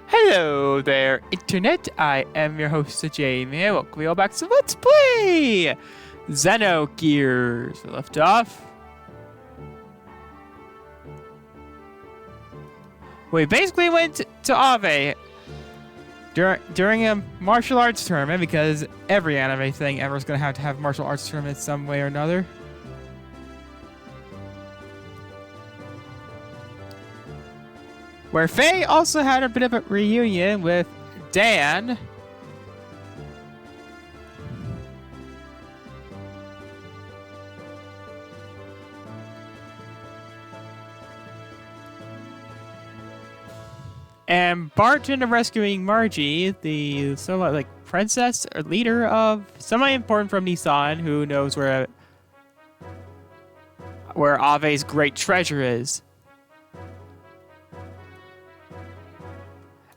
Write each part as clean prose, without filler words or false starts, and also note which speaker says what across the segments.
Speaker 1: Hello there, Internet. I am your host, Jamie. Welcome you all back to Let's Play Xenogears. We left off. We basically went to Ave during a martial arts tournament because every anime thing ever is going to have martial arts tournaments some way or another. Where Faye also had a bit of a reunion with Dan. And Bart ended up rescuing Margie, the somewhat like princess or leader of somebody important from Nissan who knows where Ave's great treasure is.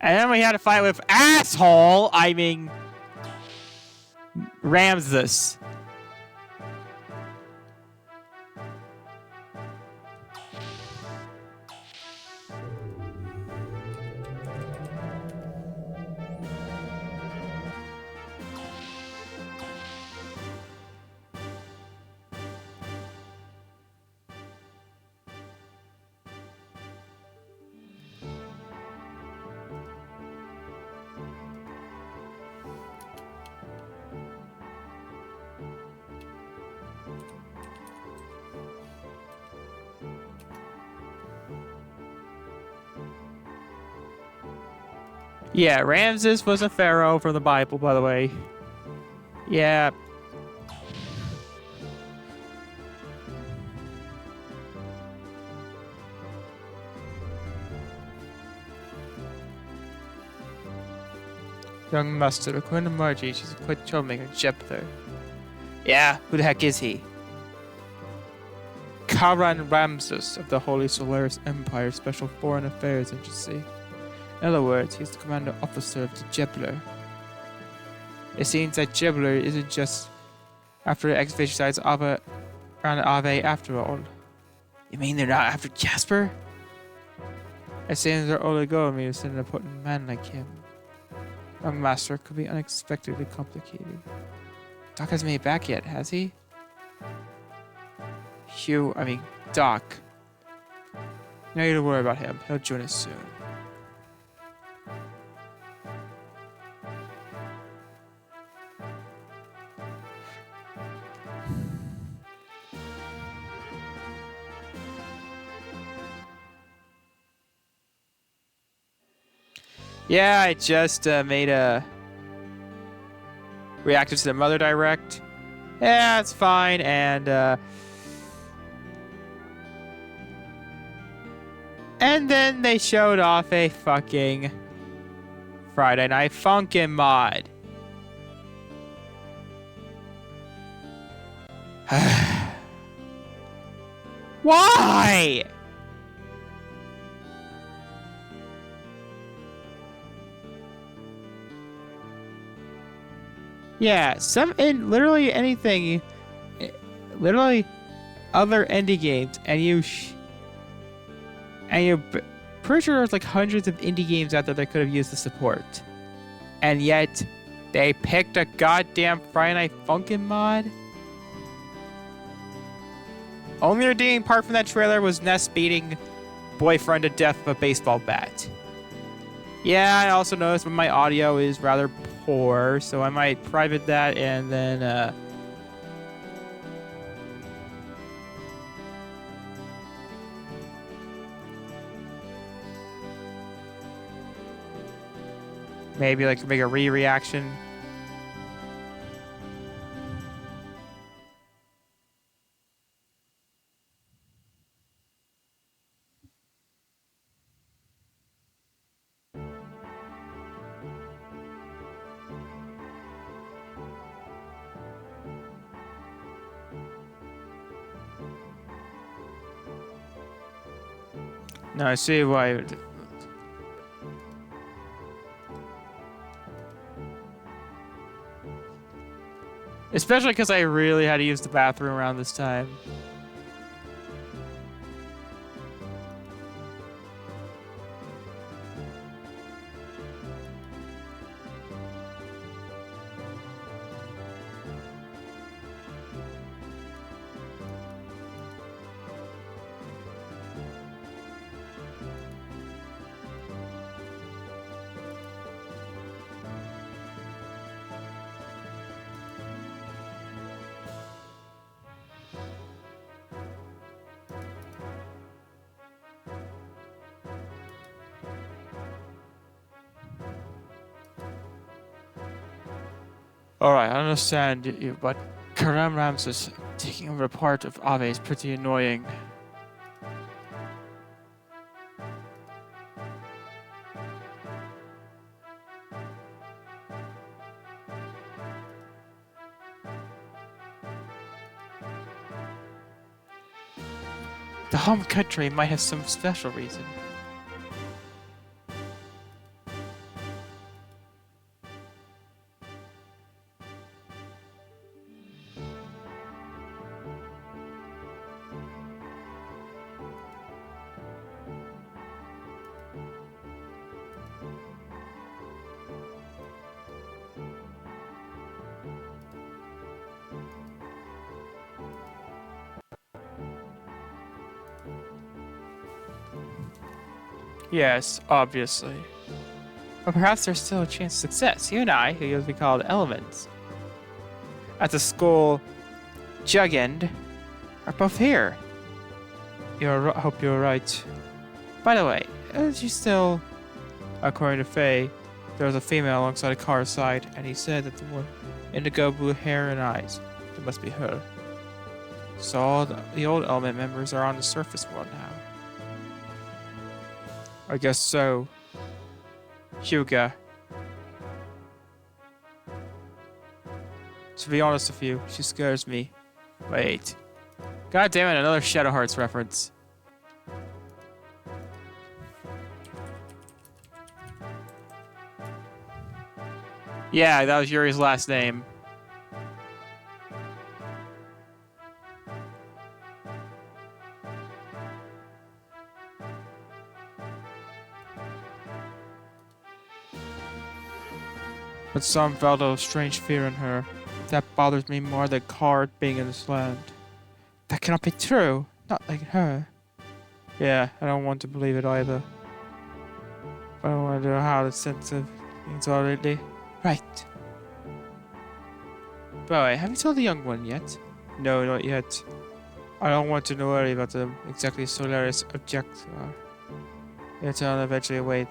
Speaker 1: And then we had to fight with Ramses. Yeah, Ramses was a pharaoh from the Bible, by the way. Yeah. Young master, according to Margie, she's a quite charming Jepler. Yeah, who the heck is he? Karan Ramses of the Holy Solaris Empire Special Foreign Affairs Agency. In other words, he's the commander officer of the Jebler. It seems that Jebler isn't just after the excavation sites around Ave after all. You mean they're not after Jasper? It seems they're only going to send an important man like him. A master could be unexpectedly complicated. Doc hasn't made it back yet, has he? Doc. No need to worry about him. He'll join us soon. Yeah, I just made a reacted to the Mother Direct. Yeah, it's fine, and then they showed off a fucking Friday Night Funkin' mod. Why? Yeah, literally anything, literally other indie games, and you're pretty sure there's like hundreds of indie games out there that could have used the support, and yet they picked a goddamn Friday Night Funkin' mod. Only redeeming part from that trailer was Ness beating boyfriend to death with a baseball bat. Yeah, I also noticed when my audio is rather poor, so I might private that and then maybe like make a reaction. No, I see why. Especially because I really had to use the bathroom around this time. Alright, I understand you, but Karam Ramses taking over part of Ave is pretty annoying. The home country might have some special reason. Yes, obviously. But perhaps there's still a chance of success. You and I, who used to be called elements, at the school Jugend, are both here. I hope you're right. By the way, is you still, according to Faye, there was a female alongside a car's side, and he said that the one indigo blue hair and eyes. It must be her. So all the old element members are on the surface world now. I guess so. Hyuga. To be honest with you, she scares me. Wait. God damn it, another Shadow Hearts reference. Yeah, that was Yuri's last name. But some felt a strange fear in her. That bothers me more than Card being in this land. That cannot be true. Not like her. Yeah, I don't want to believe it either. But I wonder how the sense of things already. Right. Boy, have you told the young one yet? No, not yet. I don't want to worry about the exactly Solaris objects are. It's on eventually wait.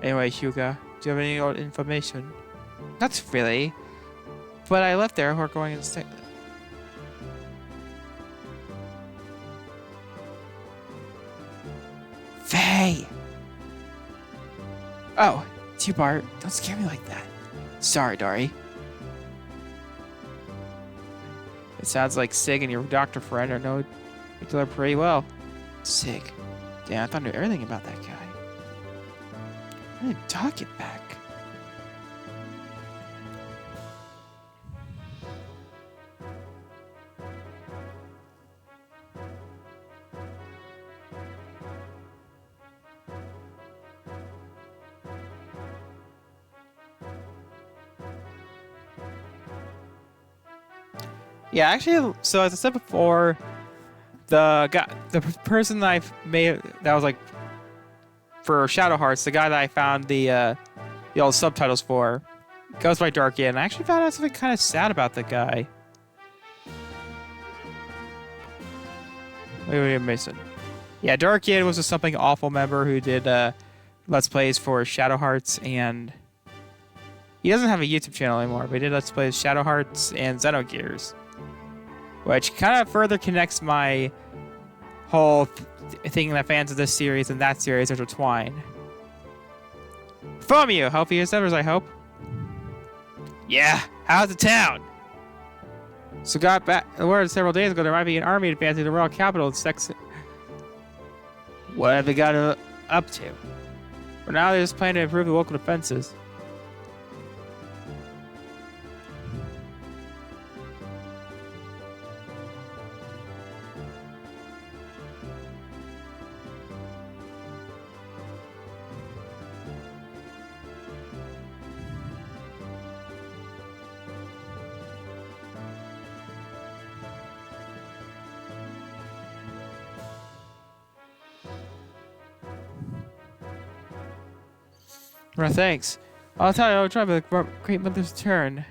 Speaker 1: Anyway, Hyuga, do you have any old information? Not really. But I left there. We're going instead. Faye! Oh, T-Bar, don't scare me like that. Sorry, Dari. It sounds like Sig and your doctor friend are know each other pretty well. Sig. Damn, I thought I knew everything about that guy. When did Doc get back? Yeah, actually, so as I said before, the person that I've made that was like for Shadow Hearts, the guy that I found the old subtitles for, goes by Dark Yin. I actually found out something kind of sad about the guy. Wait, Mason. Yeah, Dark Yin was a Something Awful member who did Let's Plays for Shadow Hearts, and he doesn't have a YouTube channel anymore, but he did Let's Plays Shadow Hearts and Xenogears, which kind of further connects my whole thing that fans of this series and that series intertwine. From you! Healthy as ever, I hope. Yeah, how's the town? So got back word several days ago there might be an army advancing the royal capital in Sex. What have they got up to? For now, they just plan to improve the local defenses. Well, thanks. I'll tell you, I'll try to the Great Mother's turn.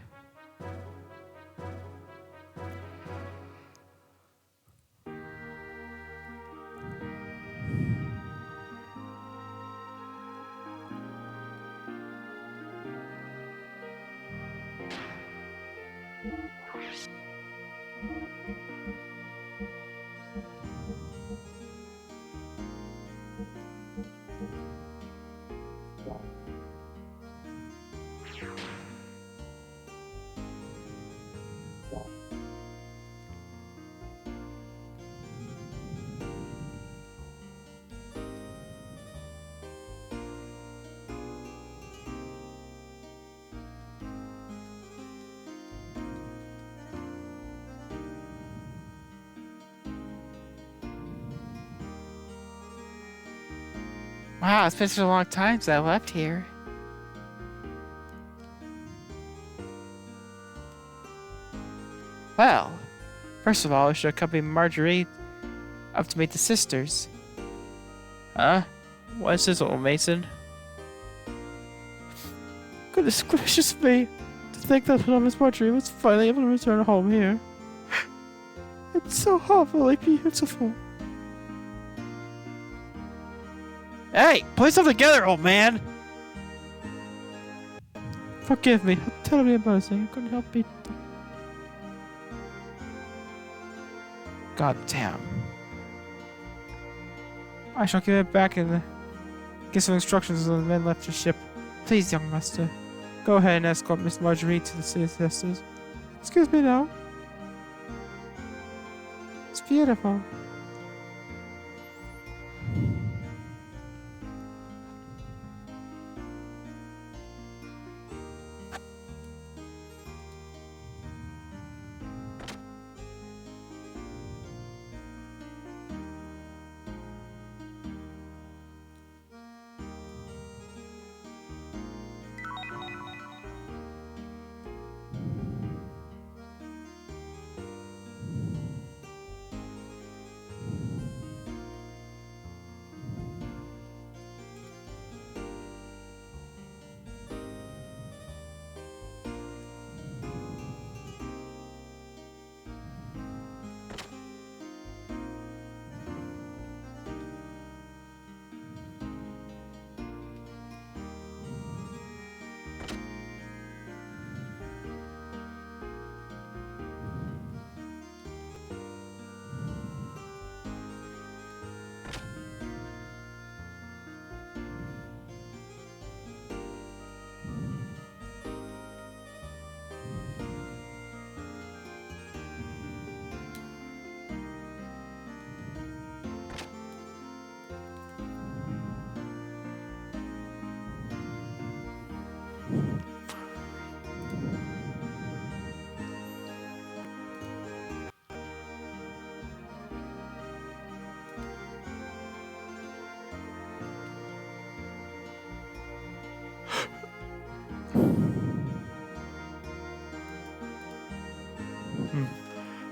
Speaker 1: Wow, it's been such a long time since I left here. Well, first of all, I should accompany Marjorie up to meet the sisters. Huh? What's this, old Mason? Goodness gracious me! To think that Miss Marjorie was finally able to return home here. It's so awfully beautiful. Hey, put yourself together, old man! Forgive me, how terribly embarrassing. I couldn't help it. God damn. I shall give it back and give some instructions when the men left the ship. Please, young master, go ahead and escort Miss Marjorie to the sisters. Excuse me now. It's beautiful.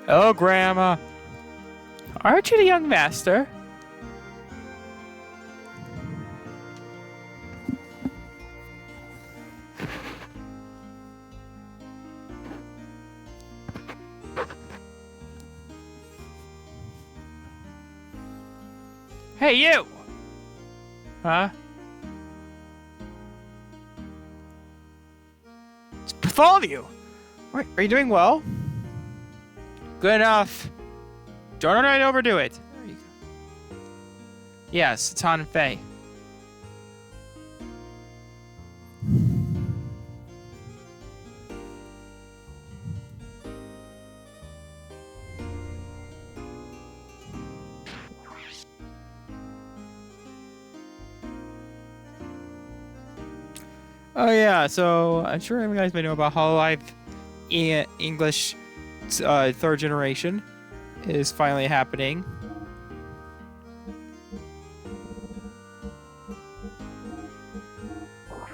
Speaker 1: Hello, Grandma. Aren't you the young master? Hey, you! Huh? It's Bartholomew! Are you doing well? Good enough. Don't overdo it. There you go. Yes, it's Han and Faye. Oh yeah, so I'm sure you guys may know about Hololive English 3rd generation is finally happening.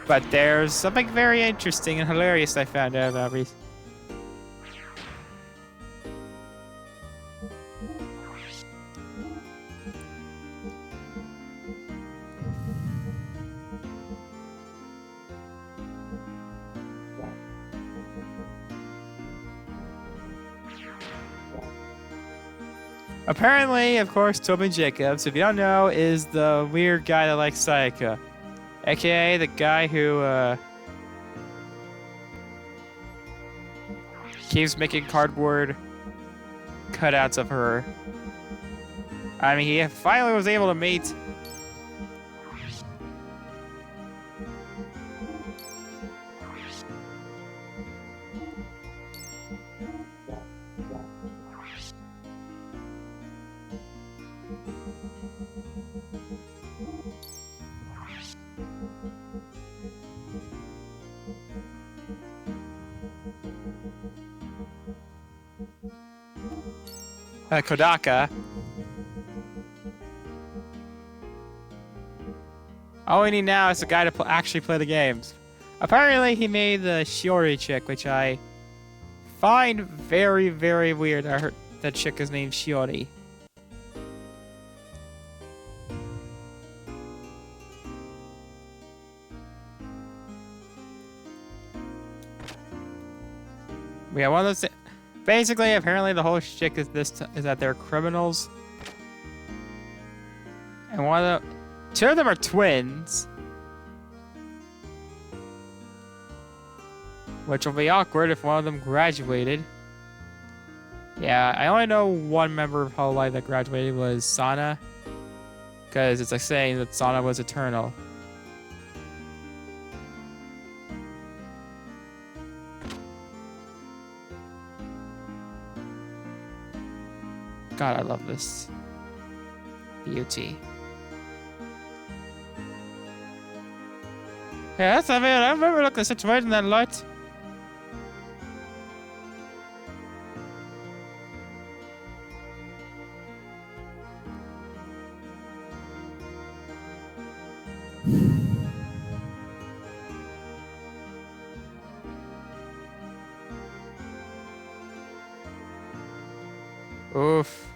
Speaker 1: But there's something very interesting and hilarious I found out about recently. Apparently, of course, Tobin Jacobs, if you don't know, is the weird guy that likes Sayaka. AKA the guy who, keeps making cardboard cutouts of her. I mean, he finally was able to mate. Kodaka. All we need now is a guy to actually play the games. Apparently, he made the Shiori chick, which I find very, very weird. I heard that chick is named Shiori. We have one of those. Basically, apparently, the whole shtick is is that they're criminals, and two of them are twins, which will be awkward if one of them graduated. Yeah, I only know one member of Hololive that graduated was Sana, because it's like saying that Sana was eternal. God, I love this beauty. Yeah, that's, I mean, I remember looking at the situation in that light. Oof.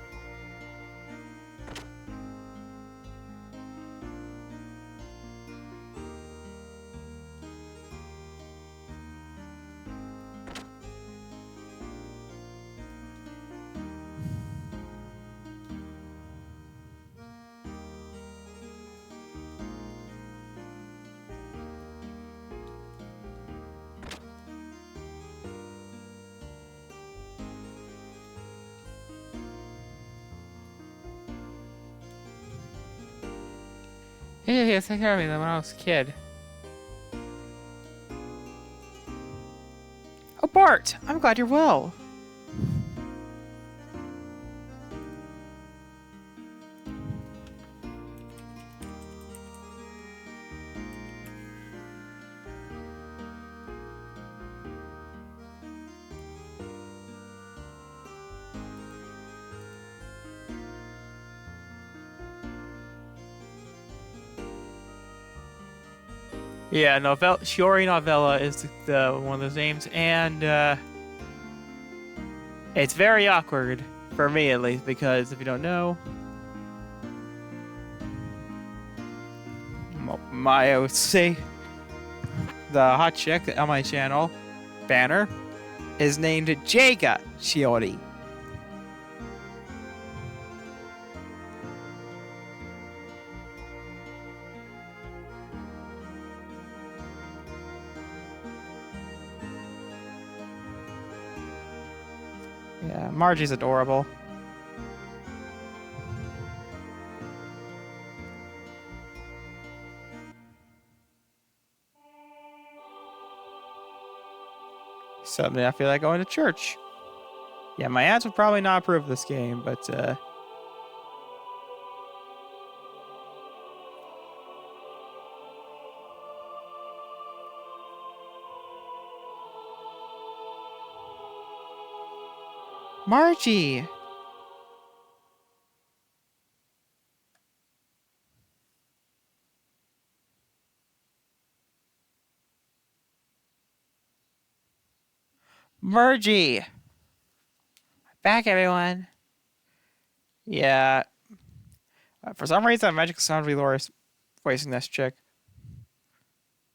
Speaker 1: Yeah, take care of me when I was a kid. Oh, Bart! I'm glad you're well. Yeah, Shiori Novella is the one of those names, and it's very awkward for me at least because if you don't know, I would say the hot chick on my channel, Banner, is named Jaga Shiori. Yeah, Margie's adorable. Suddenly I feel like going to church. Yeah, my aunts would probably not approve of this game, but Margie! Margie! Back, everyone. Yeah. For some reason, Magic Cassandra Lore is voicing this chick.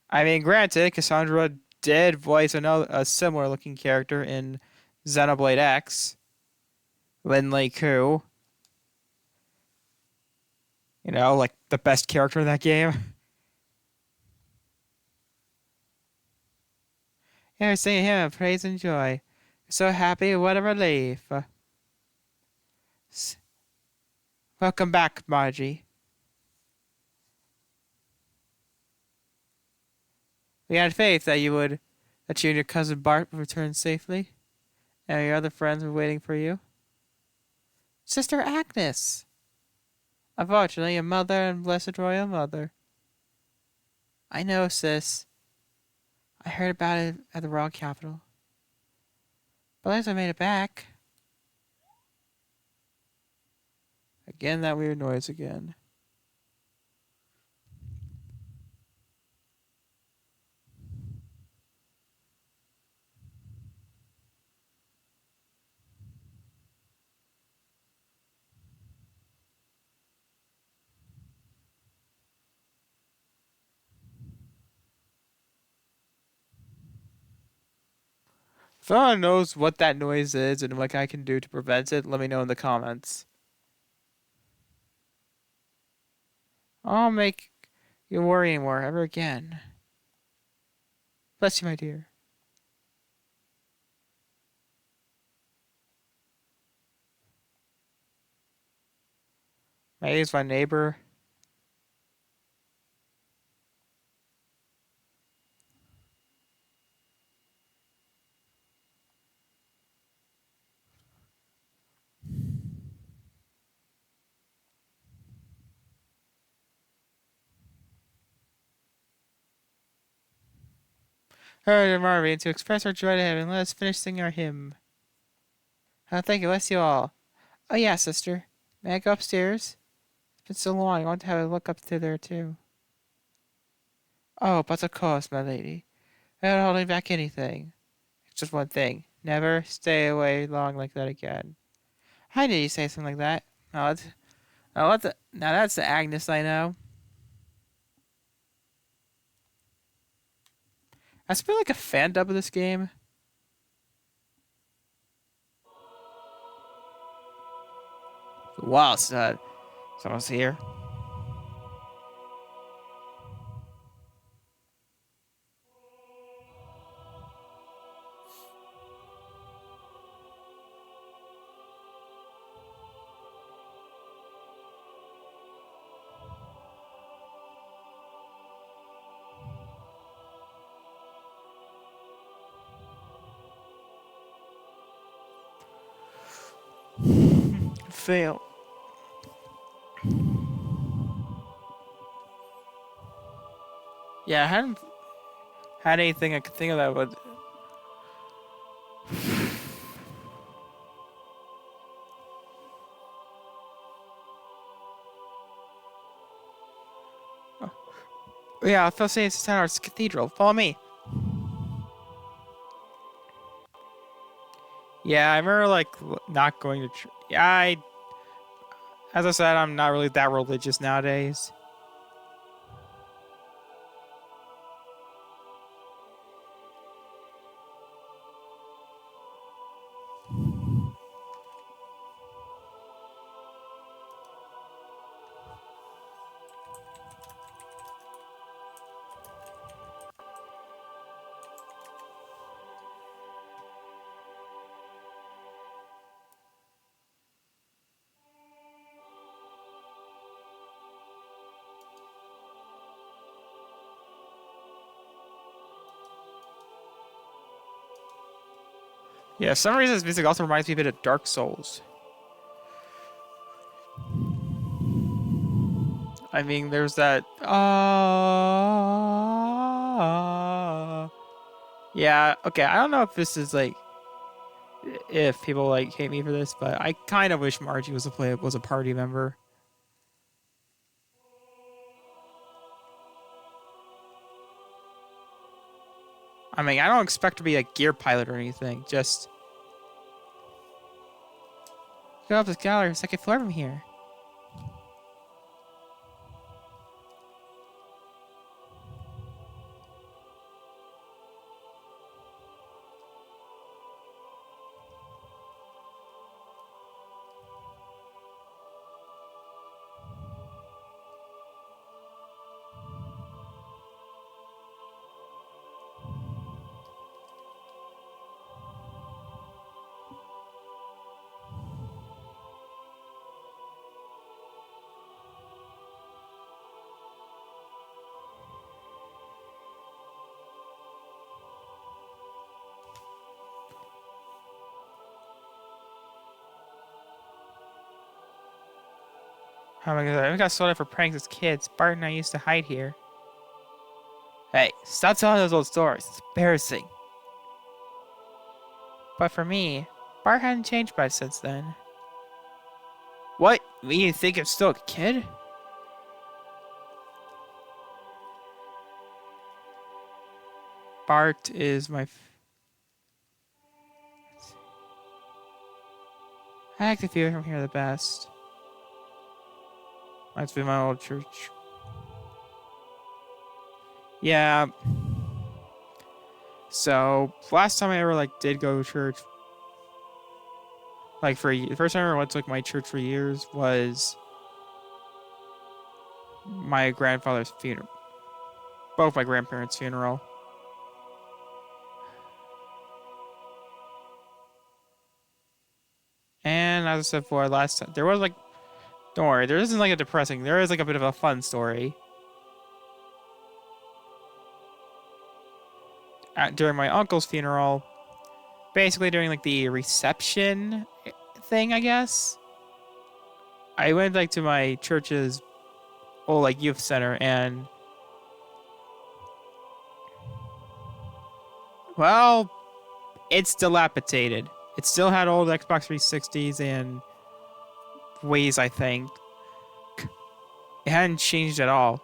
Speaker 1: I mean, granted, Cassandra did voice a similar looking character in Xenoblade X. Lin Ku. You know, like the best character in that game. Yeah, singing him praise and joy. So happy, what a relief. S- Welcome back, Margie. We had faith that that you and your cousin Bart would return safely, and your other friends were waiting for you. Sister Agnes! Unfortunately, your mother and blessed royal mother. I know, sis. I heard about it at the royal capital. But at least I made it back. Again, that weird noise again. If anyone knows what that noise is and what I can do to prevent it, let me know in the comments. I'll make you worry anymore ever again. Bless you, my dear. May is my neighbor. Her and Marvin, to express our joy to heaven, let us finish singing our hymn. Oh, thank you, bless you all. Oh yeah, sister. May I go upstairs? It's been so long, I want to have a look up to there too. Oh, but of course, my lady. I'm not holding back anything. It's just one thing. Never stay away long like that again. How did you say something like that? Now that's the Agnes I know. Has been like a fan dub of this game. Wow, someone's here. Fail. Yeah, I hadn't had anything I could think of that would. Yeah, I feel saying it's St. Arts Cathedral. Follow me. Yeah, I remember like not going to. Yeah, as I said, I'm not really that religious nowadays. Yeah, some reason this music also reminds me a bit of Dark Souls. I mean, there's that. Yeah. Okay. I don't know if this is like if people like hate me for this, but I kind of wish Margie was a party member. I mean, I don't expect to be a gear pilot or anything. Just go up this gallery, second floor from here. Oh my god, we got sold out for pranks as kids. Bart and I used to hide here. Hey, stop telling those old stories. It's embarrassing. But for me, Bart hadn't changed much since then. What? You think I'm still a kid? Bart is my... I like the view from here the best. Reminds me of my old church. Yeah. So, last time I ever, did go to church, the first time I ever went to, my church for years was my grandfather's funeral. Both my grandparents' funeral. And as I said before, last time, there was, don't worry, there isn't, a depressing, there is, a bit of a fun story. During my uncle's funeral, basically during, the reception thing, I guess, I went, to my church's old, youth center, and, well, it's dilapidated. It still had old Xbox 360s and ways, I think. It hadn't changed at all.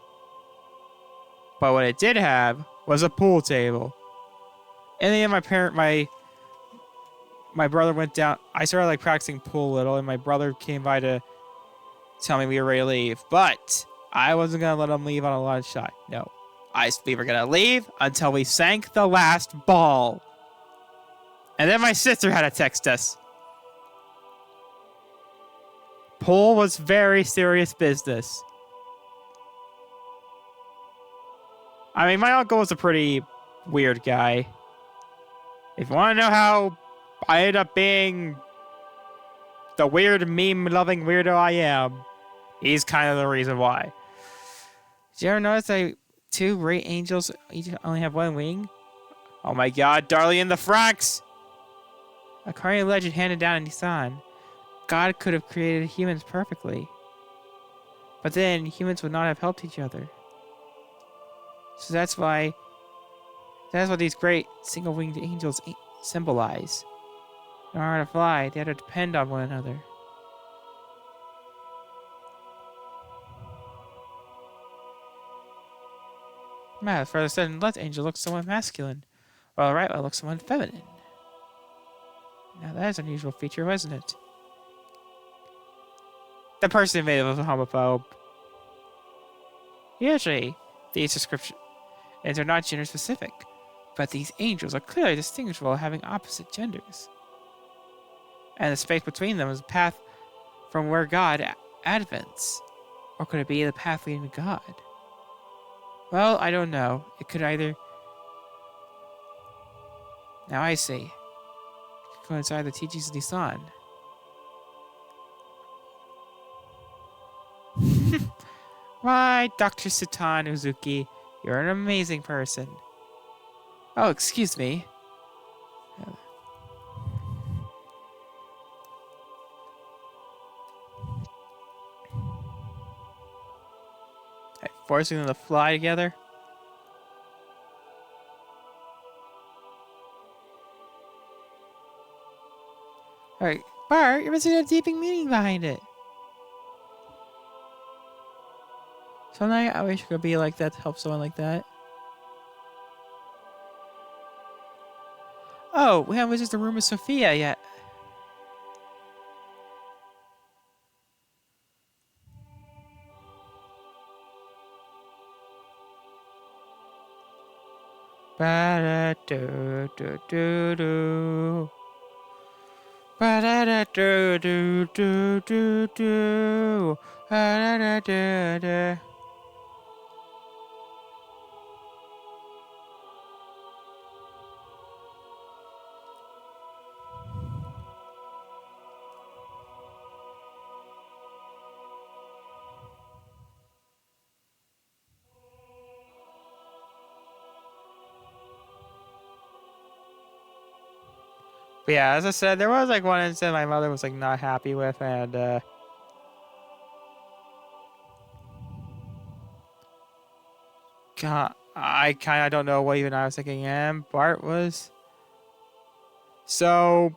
Speaker 1: But what it did have was a pool table. And then my brother went down. I started practicing pool a little, and my brother came by to tell me we were ready to leave. But I wasn't gonna let him leave on a lunch shot. No. We were gonna leave until we sank the last ball. And then my sister had to text us. Pool was very serious business. I mean, my uncle was a pretty weird guy. If you want to know how I ended up being the weird meme-loving weirdo I am, he's kind of the reason why. Did you ever notice that two great angels each only have one wing? Oh my god, Darlie and the Franks! According to legend handed down in Nissan, God could have created humans perfectly. But then humans would not have helped each other. So that's what these great single-winged angels symbolize. In order to fly, they had to depend on one another. Matt, for a sudden, left angel looks somewhat masculine, while the right one looks somewhat feminine. Now that is an unusual feature, wasn't it? The person who made it was a homophobe. Usually, these descriptions are not gender specific, but these angels are clearly distinguishable having opposite genders. And the space between them is a path from where God advents. Or could it be the path leading to God? Well, I don't know. It could either... Now I see. It could coincide the teachings of Nissan. Why, Dr. Satan Uzuki, you're an amazing person. Oh, excuse me. Forcing them to fly together? Alright, Bart, you're missing a deep meaning behind it. Someday I wish I could be like that to help someone like that. Oh, we haven't visited the room with Sophia yet. Ba-da-do-do-do-do. Ba-da-da-do-do-do-do-do. Ba-da-da-da-da. But yeah, as I said, there was one incident my mother was not happy with, and I kind of don't know what even I was thinking. And Bart was. So,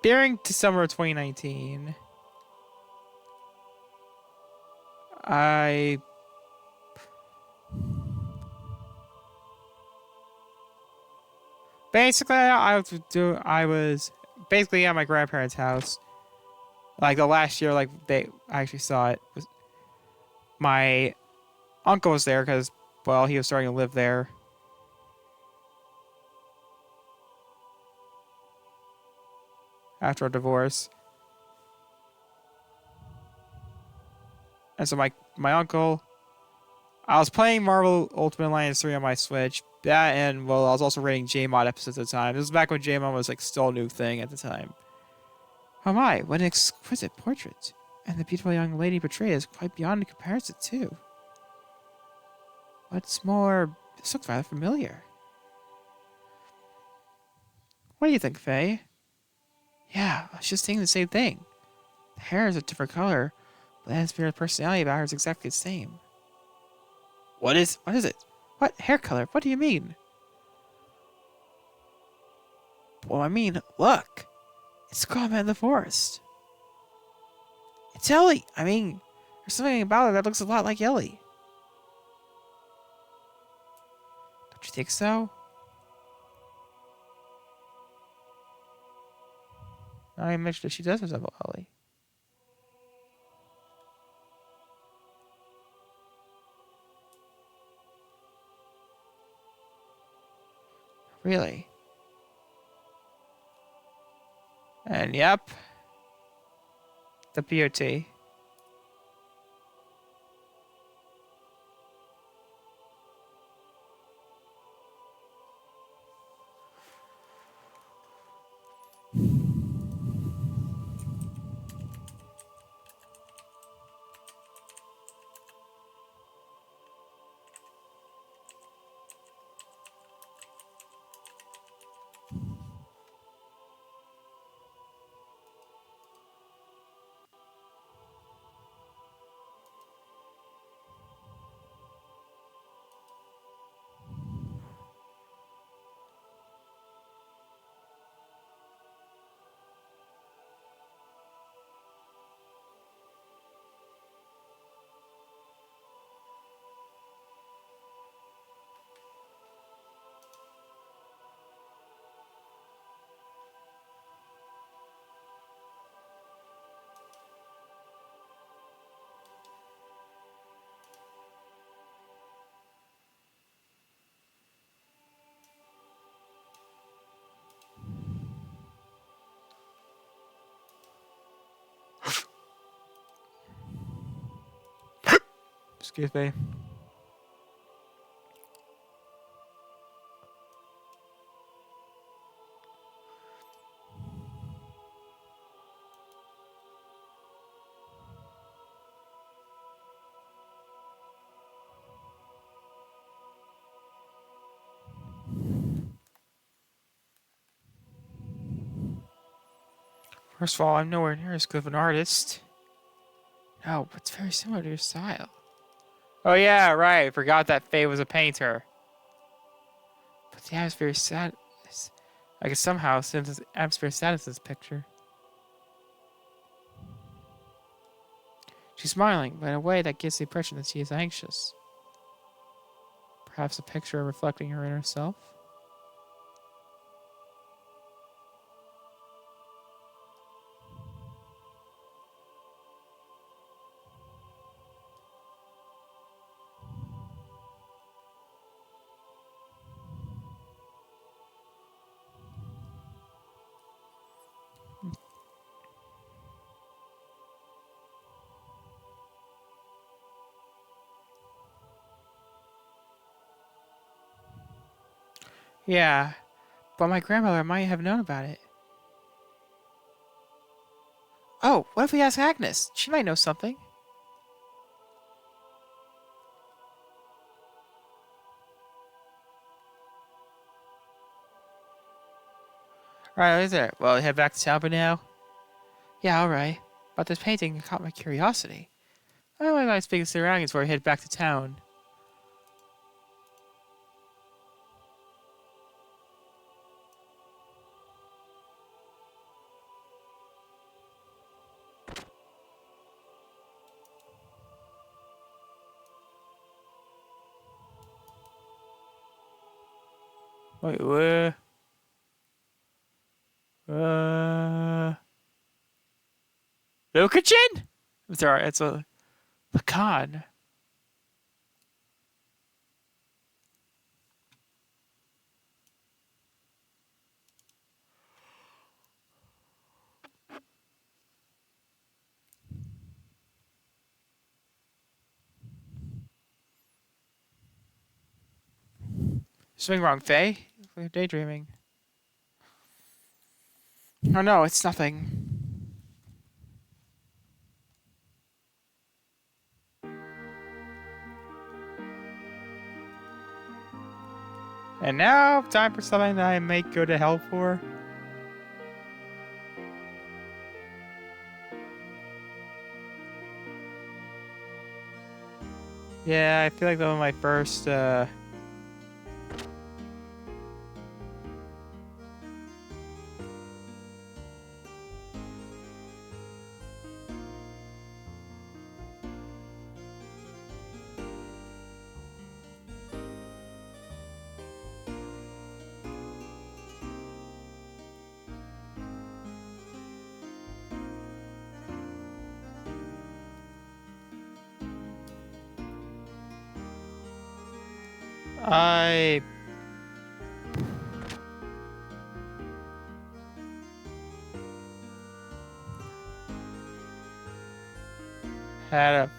Speaker 1: during to summer of 2019, I basically I was basically at my grandparents' house. Like the last year, like I actually saw it. My uncle was there because, well, he was starting to live there after a divorce. And so my uncle, I was playing Marvel Ultimate Alliance 3 on my Switch. That and, well, I was also rating JMod episodes at the time. This was back when JMod was like still a new thing at the time. Oh my, what an exquisite portrait. And the beautiful young lady portrayed is quite beyond comparison too. What's more, this looks rather familiar. What do you think, Faye? Yeah, I was just thinking the same thing. The hair is a different color, but the atmosphere personality about her is exactly the same. What is it? What hair color? What do you mean? Well, I mean, look. It's Common in the Forest. It's Ellie. I mean, there's something about her that looks a lot like Ellie. Don't you think so? I mentioned that she does resemble Ellie. Really? And yep, the POT. Excuse me. First of all, I'm nowhere near as good of an artist. No, but it's very similar to your style. Oh yeah, right. I forgot that Faye was a painter. But the atmosphere is sad. I guess somehow since the atmosphere is sad in this picture. She's smiling, but in a way that gives the impression that she is anxious. Perhaps a picture reflecting her inner self? Yeah, but my grandmother might have known about it. Oh, what if we ask Agnes? She might know something. Alright, is there? Well, head back to town for now? Yeah, alright. But this painting caught my curiosity. I might speak to surroundings before I head back to town. Wait, where? Lucachin? It's alright, it's a pecan. Something wrong, Faye? We're daydreaming. Oh no, it's nothing. And now, time for something that I may go to hell for. Yeah, I feel like that was my first, I had a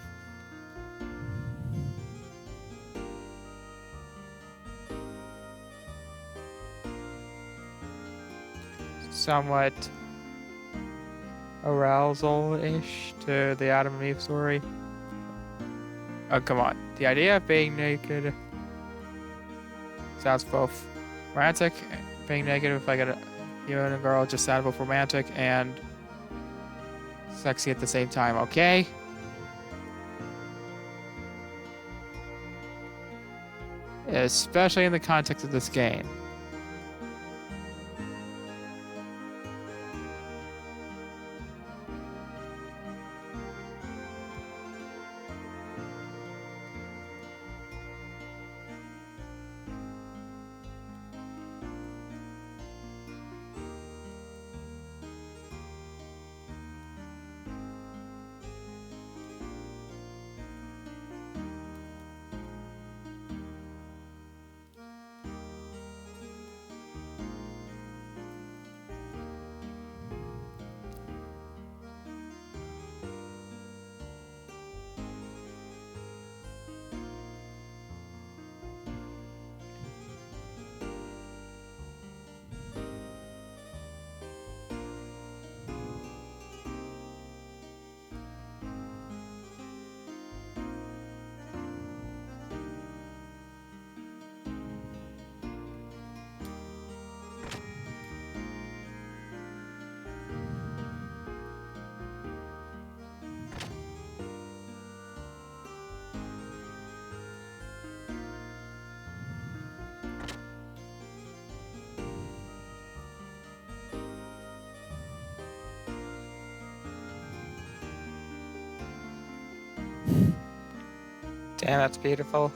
Speaker 1: somewhat arousal-ish to the Adam and Eve story. Oh, come on. The idea of being naked sounds both romantic, being naked with like you and a girl just sound both romantic and sexy at the same time, okay? Especially in the context of this game. Damn, that's beautiful.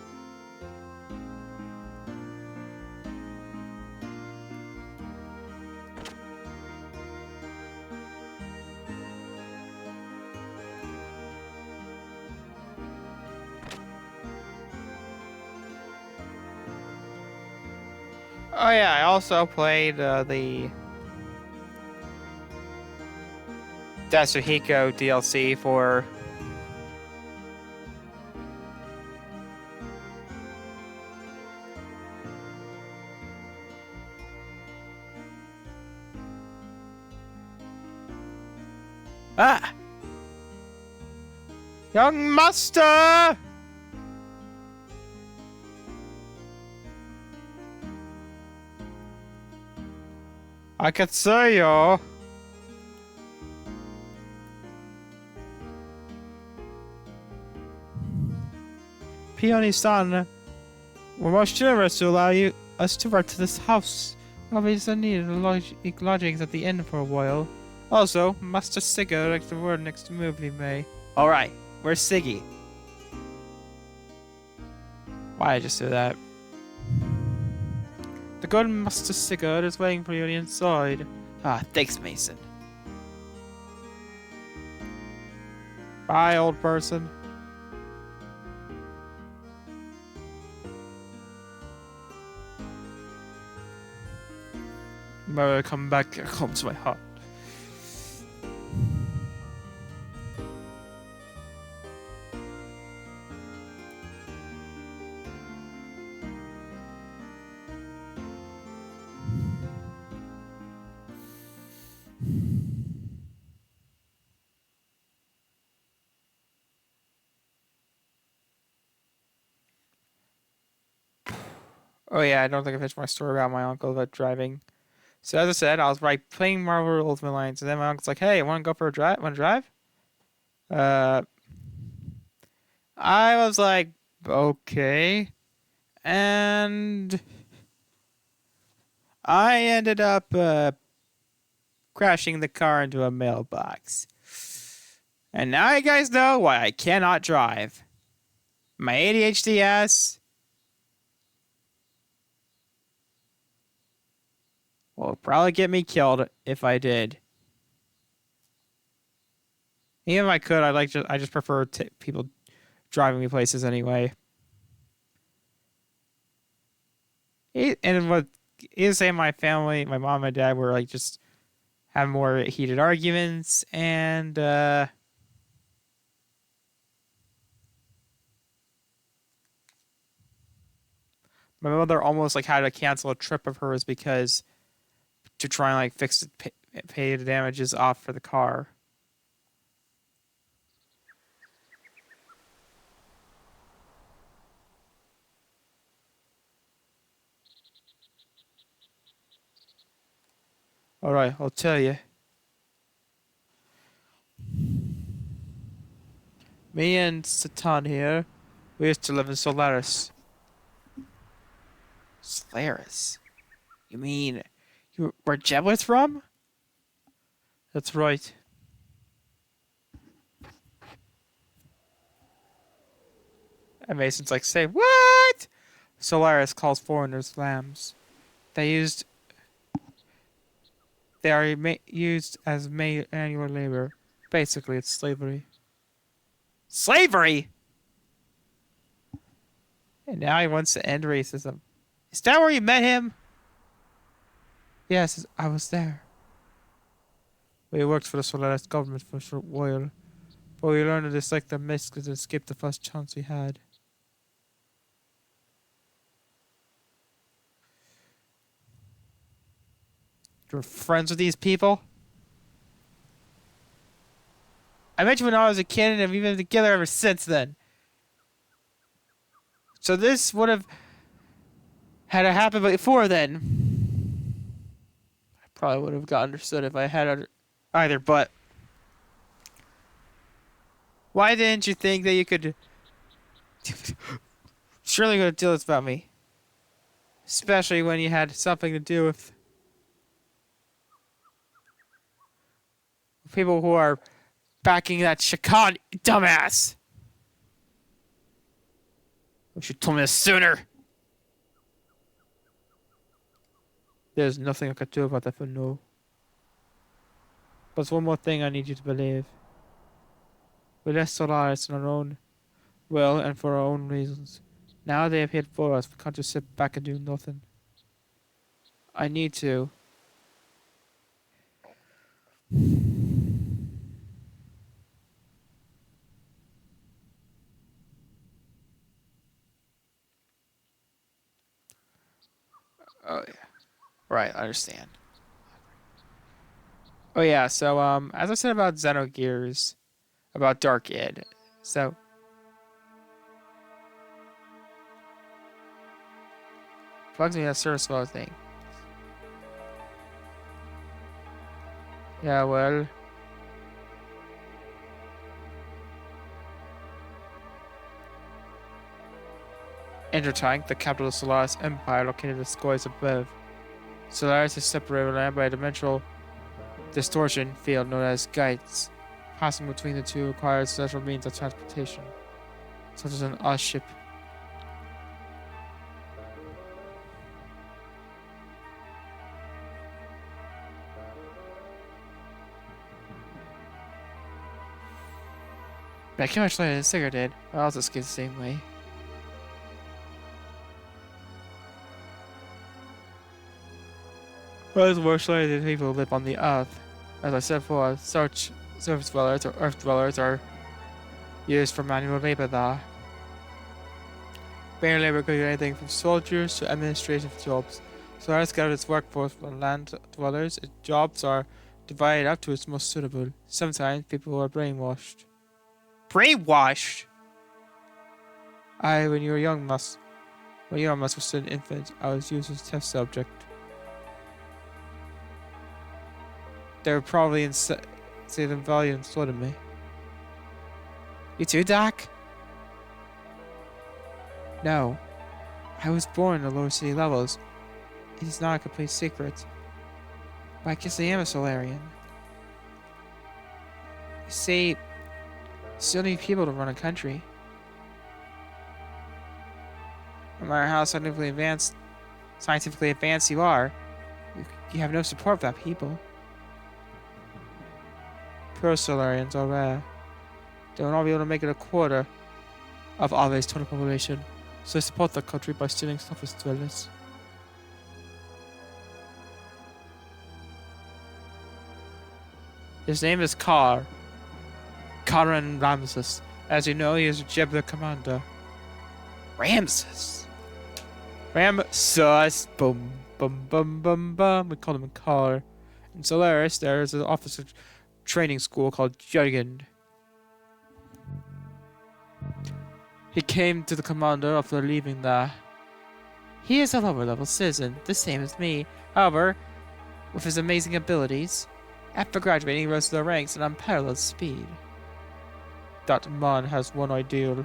Speaker 1: Oh yeah, I also played the Tatsuhiko DLC for Young Master! I could say you. Peony-san, we're most generous to allow us to rent to this house. Obviously needed lodgings at the inn for a while. Also, Master Sigga likes the word next to movie May. Alright, where's Siggy? Why I just do that? The good Master Sigurd is waiting for you on the inside. Ah, thanks, Mason. Bye, old person. Maybe I come back home to my heart. Oh yeah, I don't think I finished my story about my uncle about driving. So as I said, I was playing Marvel Ultimate Alliance, and then my uncle's like, "Hey, want to go for a drive? Want to drive?" Uh, I was like, "Okay," and I ended up crashing the car into a mailbox. And now you guys know why I cannot drive. My ADHD ass will probably get me killed if I did. Even if I could, I just prefer people driving me places anyway. And what is saying, my family, my mom and dad were like just having more heated arguments, and my mother almost like had to cancel a trip of hers because to try and like fix it, pay the damages off for the car. All right, I'll tell you. Me and Satan here, we used to live in Solaris. Solaris? You mean where Jeb was from? That's right. And Mason's like, say what? Solaris calls foreigners lambs. They used. They are used as manual labor. Basically, it's slavery. Slavery? And now he wants to end racism. Is that where you met him? Yes, I was there. We worked for the Solaris government for a short while, but we learned to dislike their miscs and escape the first chance we had. You're friends with these people? I met you when I was a kid, and we've been together ever since then. So this would have had to happen before then. I probably would have got understood if I had either, but why didn't you think that you could? Surely you could do this about me, especially when you had something to do with people who are backing that Shakan dumbass. Wish you told me this sooner. There's nothing I could do about that for no. But there's one more thing I need you to believe. We left Solaris on our own will and for our own reasons. Now they have hit for us. We can't just sit back and do nothing. I need to. Oh yeah. Right, I understand. Oh yeah, so as I said about Xenogears, about Dark Id. So bugs me that service flow thing. Yeah, well, Intertank, the capital of Solaris Empire, located in the skies above. Solaris is separated land by a dimensional distortion field known as guides. Passing between the two requires special means of transportation, such as an ship. But I can't much later than Sigurd did, but I also skid the same way. What is more slated than people who live on the earth? As I said before, such surface dwellers or earth dwellers are used for manual labor there. Manual labor could be anything from soldiers to administrative jobs. So let's get its workforce from land dwellers. Its jobs are divided up to its most suitable. Sometimes people are brainwashed. Brainwashed? When you were young, when you was still an infant, I was used as a test subject. They were probably in value and sort of me. You too, Doc? No. I was born in the lower city levels. It is not a complete secret. But I guess I am a Solarian. You see, you still need people to run a country. No matter how scientifically advanced you are, you have no support without people. Pure Solarians are rare. They will not be able to make it a quarter of Ave's total population, so they support the country by stealing surface dwellers. His name is Karan Ramses. As you know, he is a Jebler commander. Ramses. Boom, boom, boom, boom, boom. We call him Kar. In Solaris, there is an officer training school called Jurgen. He came to the commander after leaving there. He is a lower level citizen, the same as me. However, with his amazing abilities, after graduating, he rose to the ranks at unparalleled speed. That man has one ideal: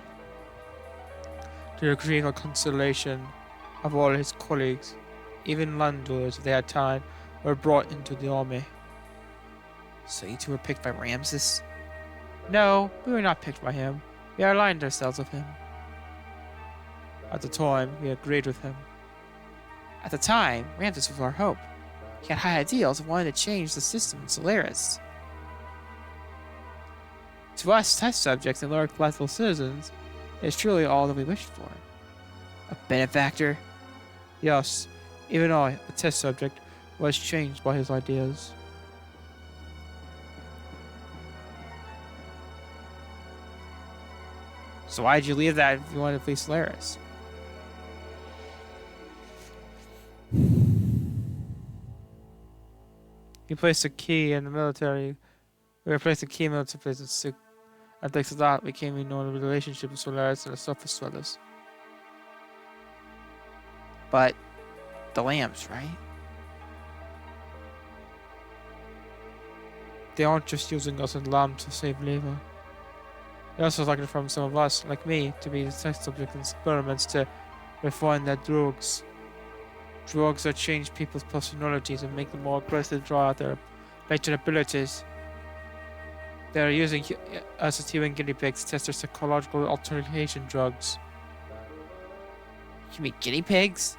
Speaker 1: to create a constellation of all his colleagues, even landlords, if they had time, were brought into the army. So you two were picked by Ramses? No, we were not picked by him. We aligned ourselves with him. At the time, we agreed with him. At the time, Ramses was our hope. He had high ideals and wanted to change the system in Solaris. To us, test subjects and lower class citizens, it is truly all that we wished for. A benefactor? Yes, even I, a test subject, was changed by his ideas. So why did you leave that if you wanted to flee Solaris? He placed a key in the military. We replaced the key in the military place at Suk. And thanks to that, we came to know the relationship with Solaris and the surface dwellers. But the lambs, right? They aren't just using us as lambs to save labor. They also like it from some of us, like me, to be the test subject in experiments to refine their drugs. Drugs that change people's personalities and make them more aggressive, draw out their latent abilities. They are using us as human guinea pigs to test their psychological altercation drugs. You mean guinea pigs?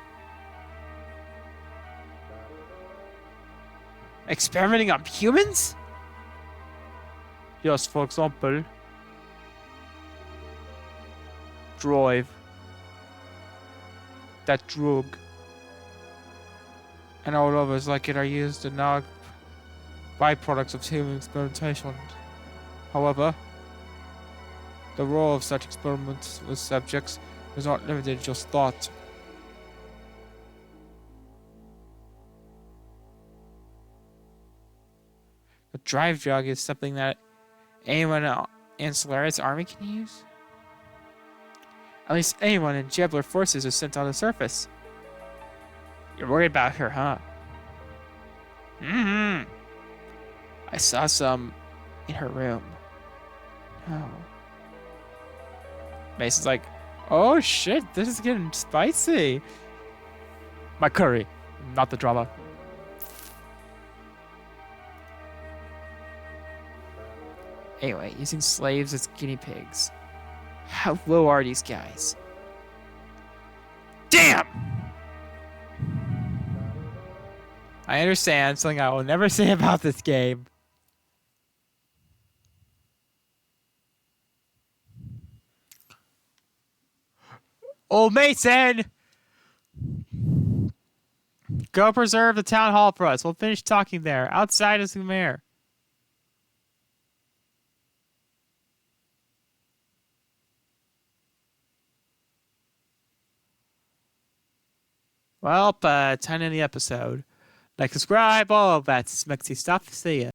Speaker 1: Experimenting on humans? Yes, for example, drive. That drug. And all others like it are used in now byproducts of human experimentation. However, the role of such experiments with subjects is not limited to just thought. The drive drug is something that anyone in Solaris army can use. At least anyone in Jebler forces is sent on the surface. You're worried about her, huh? I saw some in her room. No. Mason's like, oh shit, this is getting spicy. My curry, not the drama. Anyway, using slaves as guinea pigs. How low are these guys? Damn! I understand something I will never say about this game. Old Mason! Go preserve the town hall for us. We'll finish talking there. Outside is the mayor. Well, time in the episode. Like, subscribe, all of that smexy stuff. See ya.